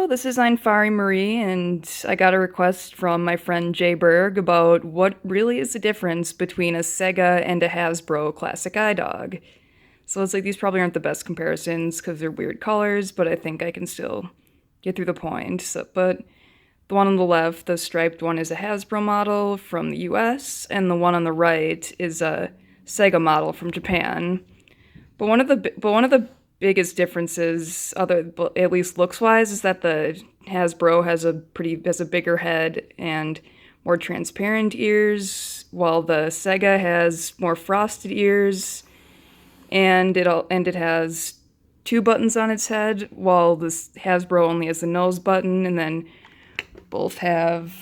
this is Fari Marie, and I got a request from my friend Jburg about what really is the difference between a Sega and a Hasbro classic idog. So it's like these probably aren't the best comparisons because they're weird colors, but I think I can still get through the point. But the one on the left, the striped one, is a Hasbro model from the US, and the one on the right is a Sega model from Japan. But one of the biggest differences, at least looks wise, is that the Hasbro has a bigger head and more transparent ears, while the Sega has more frosted ears, and it has two buttons on its head, while this Hasbro only has the nose button, and then both have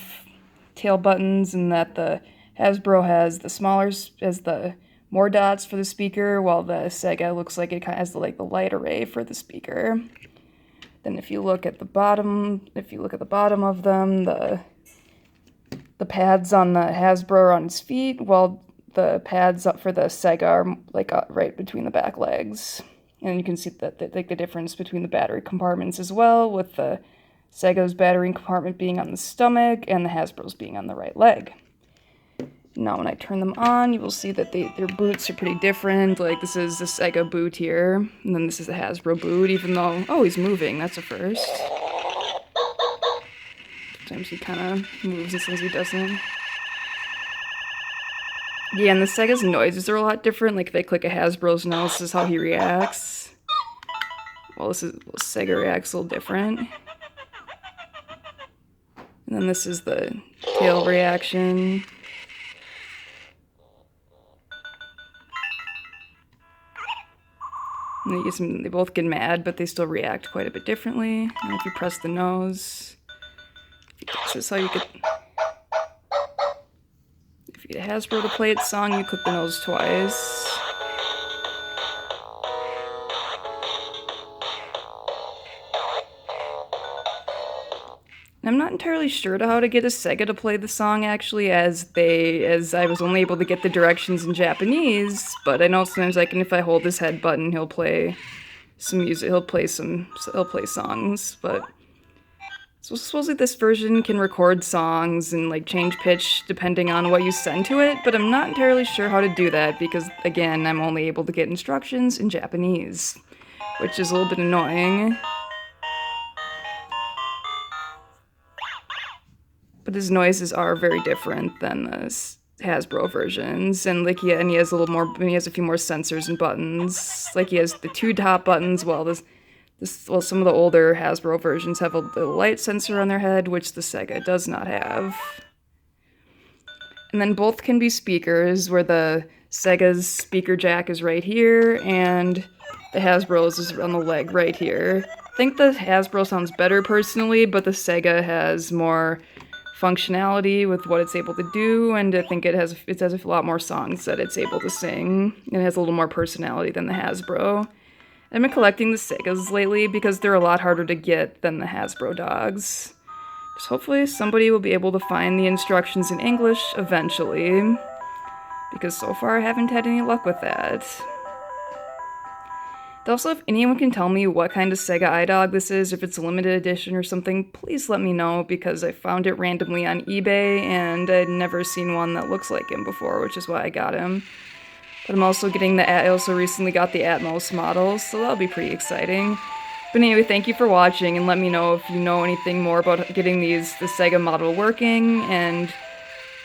tail buttons, and that the Hasbro has the more dots for the speaker, while the Sega looks like it kind of has the light array for the speaker. Then if you look at the bottom of them, the pads on the Hasbro are on its feet, while the pads up for the Sega are right between the back legs. And you can see that the difference between the battery compartments as well, with the Sega's battery compartment being on the stomach and the Hasbro's being on the right leg. Now when I turn them on, you will see that their boots are pretty different. Like, this is the Sega boot here, and then this is the Hasbro boot, even though, oh, he's moving, that's a first. Sometimes he kind of moves and sometimes he doesn't. Yeah, and the Sega's noises are a lot different. Like, if I click a Hasbro's nose, this is how he reacts. Sega reacts a little different. And then this is the tail reaction. And they both get mad, but they still react quite a bit differently. And if you press the nose, this is how you get. If you get a Hasbro to play its song, you click the nose twice. I'm not entirely sure how to get a Sega to play the song, actually, as I was only able to get the directions in Japanese, but I know sometimes if I hold his head button, he'll play some music, he'll play songs, but so supposedly this version can record songs and change pitch depending on what you send to it, but I'm not entirely sure how to do that because, again, I'm only able to get instructions in Japanese, which is a little bit annoying. But his noises are very different than the Hasbro versions, and he has a few more sensors and buttons. Like, he has the two top buttons, while some of the older Hasbro versions have a light sensor on their head, which the Sega does not have. And then both can be speakers, where the Sega's speaker jack is right here, and the Hasbro's is on the leg right here. I think the Hasbro sounds better personally, but the Sega has more functionality with what it's able to do, and I think it has a lot more songs that it's able to sing, and it has a little more personality than the Hasbro. I've been collecting the Segas lately because they're a lot harder to get than the Hasbro dogs. So hopefully somebody will be able to find the instructions in English eventually, because so far I haven't had any luck with that. Also, if anyone can tell me what kind of Sega idog this is, if it's a limited edition or something, please let me know, because I found it randomly on eBay, and I'd never seen one that looks like him before, which is why I got him. But I also recently got the Atmos model, so that'll be pretty exciting. But anyway, thank you for watching, and let me know if you know anything more about getting the Sega model working, and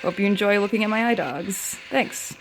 hope you enjoy looking at my idogs. Thanks!